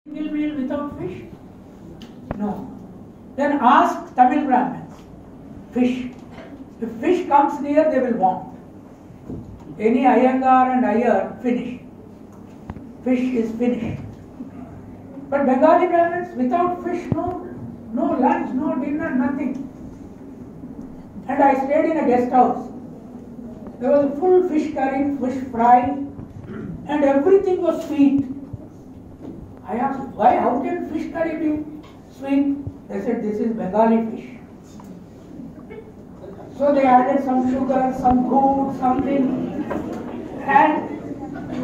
Single meal without fish? No. Then ask Tamil Brahmins. Fish. If fish comes near, they will want. Any Iyengar and Iyer, finish. Fish is finished. But Bengali Brahmins, without fish, no lunch, no dinner, nothing. And I stayed in a guest house. There was a full fish curry, fish fry, and everything was sweet. I asked, why? How can fish curry be sweet? They said, this is Bengali fish. So they added some sugar, some food, something, and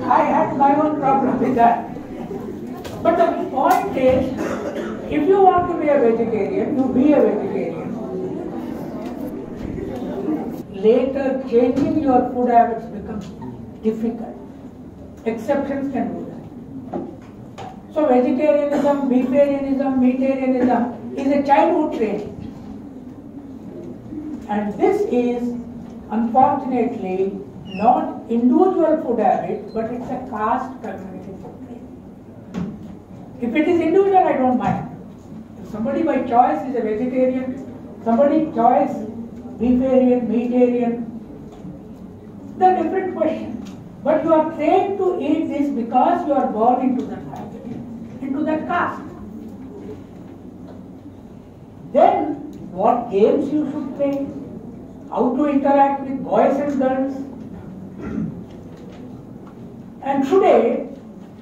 I had my own problem with that. But the point is, if you want to be a vegetarian, you be a vegetarian. Later, changing your food habits becomes difficult. Exceptions can do that. So vegetarianism, beefarianism, meatarianism is a childhood training. And this is, unfortunately, not individual food habit, but it's a caste community food training. If it is individual, I don't mind. If somebody by choice is a vegetarian, somebody choice beefarian, meatarian, the different question. But you are trained to eat this because you are born into that family, into that caste. Then, what games you should play, how to interact with boys and girls. And today,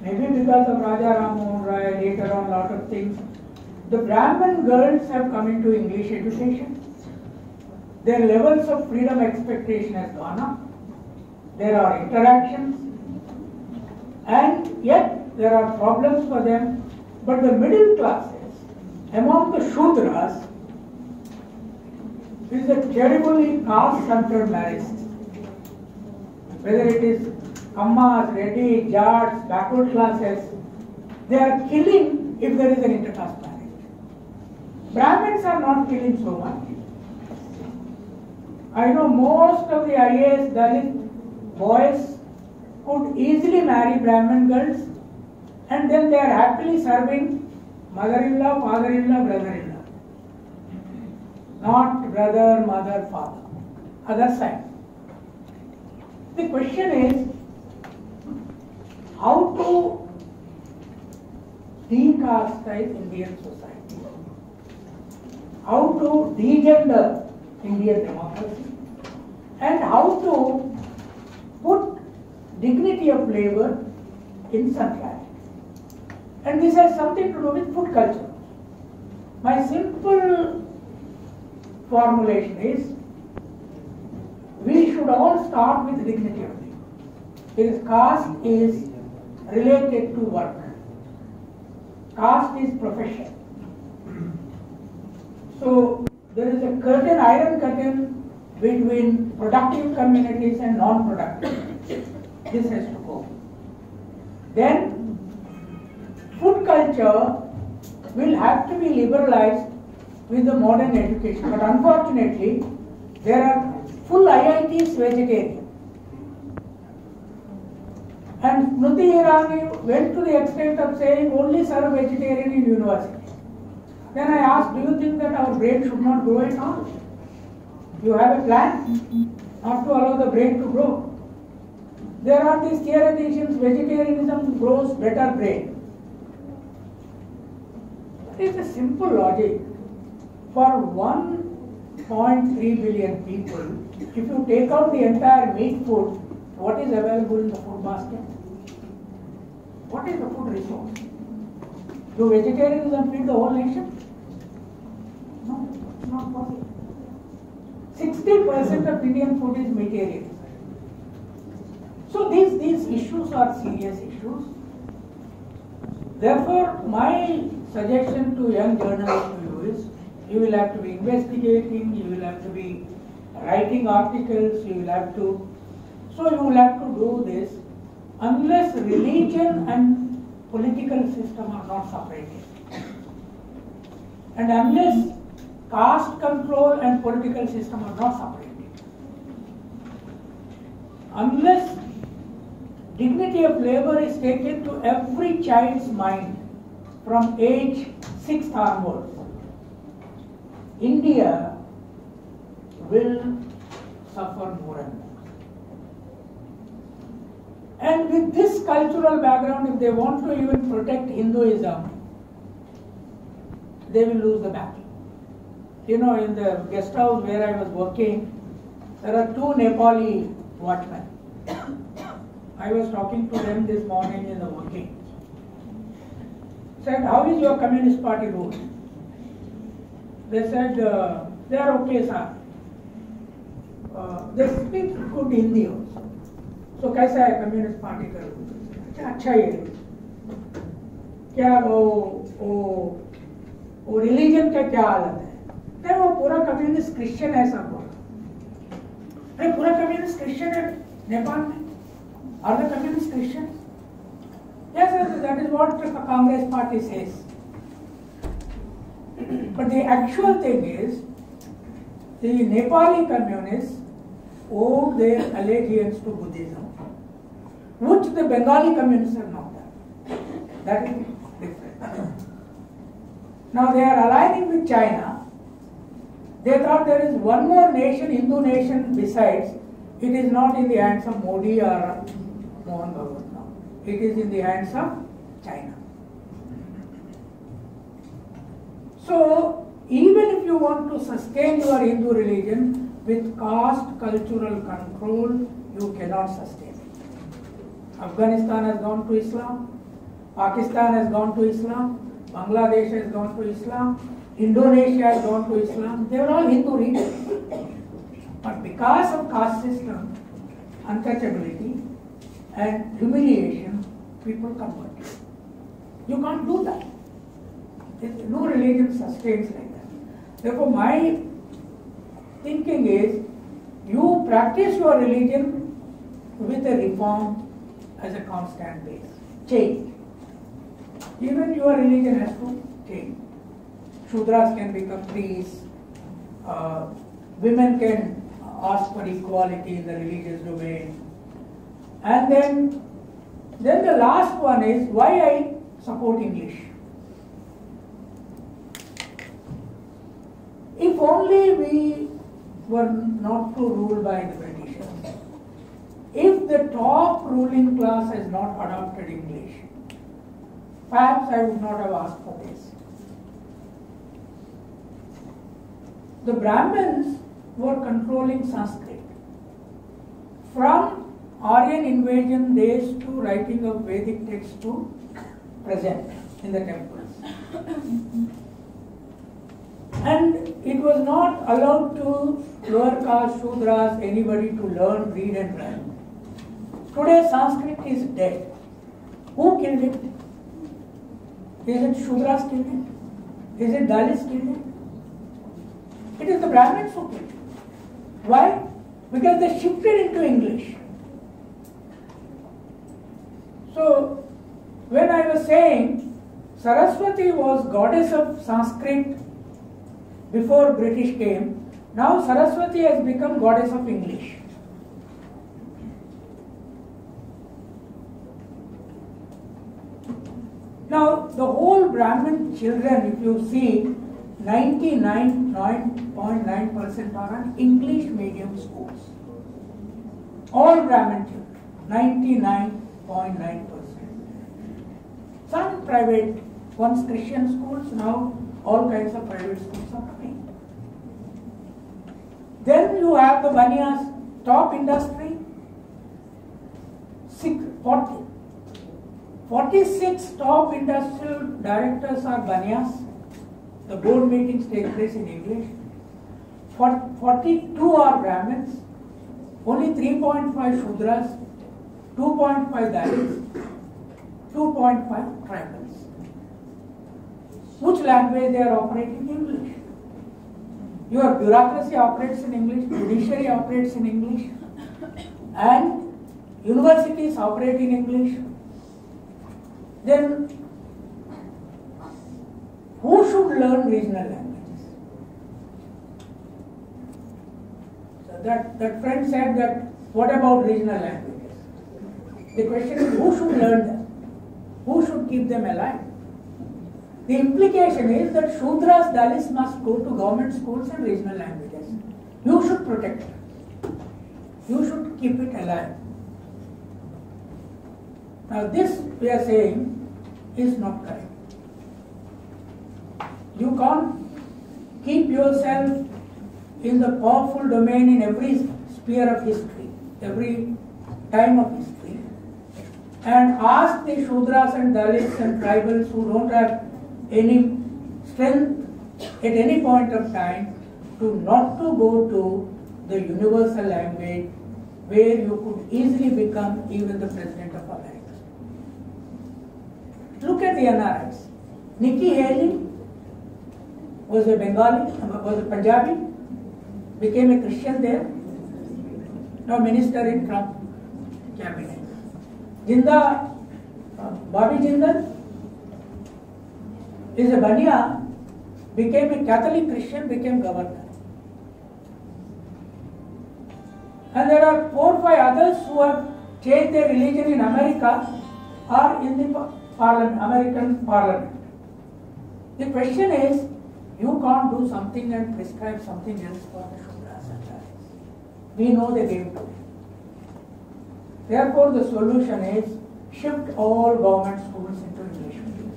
maybe because of Raja Ram Mohan Rai, later on lot of things, the Brahmin girls have come into English education. Their levels of freedom expectation has gone up. There are interactions, and yet there are problems for them. But the middle classes, among the Shudras, is a terribly caste-centered marriage system. Whether it is Kammas, Reddy, Jats, backward classes, they are killing if there is an intercaste marriage. Brahmins are not killing so much. I know most of the IAS Dalit boys could easily marry Brahmin girls, and then they are happily serving mother-in-law, father-in-law, brother-in-law. Not brother, mother, father. Other side. The question is, how to decastize Indian society? How to degender Indian democracy? And how to put dignity of labor in sunlight. And this has something to do with food culture. My simple formulation is, we should all start with dignity of labor. Because caste is related to work. Caste is profession. So there is a curtain, iron curtain, between productive communities and non-productive. This has to go. Then, food culture will have to be liberalized with the modern education. But unfortunately, there are full IITs vegetarian. And Smriti Irani went to the extent of saying only serve vegetarian in university. Then I asked, do you think that our brain should not grow at all? You have a plan not to allow the brain to grow. There are these theoreticians, vegetarianism grows better brain. It is a simple logic. For 1.3 billion people, if you take out the entire meat food, what is available in the food basket? What is the food resource? Do vegetarianism feed the whole nation? No, it's not possible. 60% of Indian food is meatarian. So these issues are serious issues. Therefore, my suggestion to young journalists to you is, you will have to be investigating, you will have to be writing articles, you will have to do this unless religion and political system are not separated. And unless caste control and political system are not separated. Unless dignity of labor is taken to every child's mind, from age 6 onwards, India will suffer more and more. And with this cultural background, if they want to even protect Hinduism, they will lose the battle. You know, in the guest house where I was working, there are 2 Nepali watchmen. I was talking to them this morning in the working. Said, how is your Communist Party rule? They said, they are okay, sir. They speak good Hindi also. So कैसा है communist party का rule? अच्छा ही है। क्या वो religion का क्या हालत है? नहीं, वो पूरा कम्युनिस्ट क्रिश्चियन है सब बोला। अरे पूरा कम्युनिस्ट क्रिश्चियन है नेपाल में? Are the communist Christians? Yes, that is what the Congress party says. But the actual thing is, the Nepali communists owe their allegiance to Buddhism, which the Bengali communists have not done. That is different. Now they are aligning with China. They thought there is one more nation, Hindu nation besides. It is not in the hands of Modi or Mohan Bhagwan now. It is in the hands of China. So, even if you want to sustain your Hindu religion with caste cultural control, you cannot sustain it. Afghanistan has gone to Islam, Pakistan has gone to Islam, Bangladesh has gone to Islam, Indonesia has gone to Islam. They are all Hindu regions. But because of caste system, untouchability and humiliation, people convert. You can't do that. No religion sustains like that. Therefore, my thinking is, you practice your religion with a reform as a constant base. Change. Even your religion has to change. Shudras can become priests. Women can ask for equality in the religious domain. And then the last one is why I support English. If only we were not to rule by the Britishers, if the top ruling class has not adopted English, perhaps I would not have asked for this. The Brahmins were controlling Sanskrit. From Aryan invasion days to writing of Vedic texts to present in the temples. And it was not allowed to lower caste, Shudras, anybody to learn, read and write. Today Sanskrit is dead. Who killed it? Is it Shudras killed it? Is it Dalits killed it? It is the Brahmins who killed it. Why? Because they shifted into English. So, when I was saying Saraswati was goddess of Sanskrit before British came, now Saraswati has become goddess of English. Now, the whole Brahmin children, if you see, 99.9% are on English medium schools. All Brahmin children, 99.9%. Some private, once Christian schools, now all kinds of private schools are coming. Then you have the Banias, top industry, 46 top industrial directors are Banias. The board meetings take place in English. 42 are Brahmins, only 3.5 Shudras, 2.5 Dalits, 2.5 tribals. Which language they are operating? English. Your bureaucracy operates in English, judiciary operates in English, and universities operate in English. Then who should learn regional languages? So that friend said that, what about regional languages? The question is, who should learn them? Who should keep them alive? The implication is that Shudras, Dalits must go to government schools and regional languages. You should protect it. You should keep it alive. Now this, we are saying, is not correct. You can't keep yourself in the powerful domain in every sphere of history, every time of history, and ask the Shudras and Dalits and tribals who don't have any strength at any point of time to not to go to the universal language where you could easily become even the President of America. Look at the NRIs. Nikki Haley was a Bengali, was a Punjabi, became a Christian there, now minister in Trump cabinet. Bobby Jindal is a Bania, became a Catholic Christian, became governor. And there are 4 or 5 others who have changed their religion in America or in the American Parliament. The question is, you can't do something and prescribe something else for the Shudras and Dalits. We know the game to play. Therefore, the solution is shift all government schools into English medium.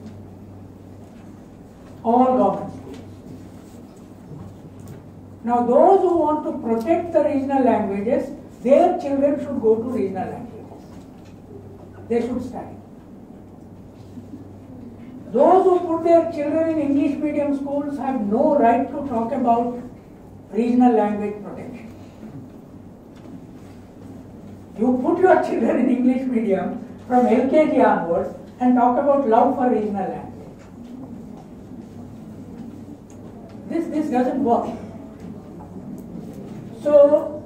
All government schools. Now, those who want to protect the regional languages, their children should go to regional languages. They should study. Those who put their children in English medium schools have no right to talk about regional language protection. You put your children in English medium from LKG onwards and talk about love for regional language. This doesn't work. So,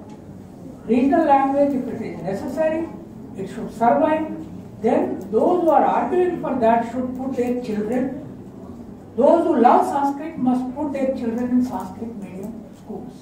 regional language, if it is necessary, it should survive. Then those who are arguing for that should put their children, those who love Sanskrit must put their children in Sanskrit medium schools.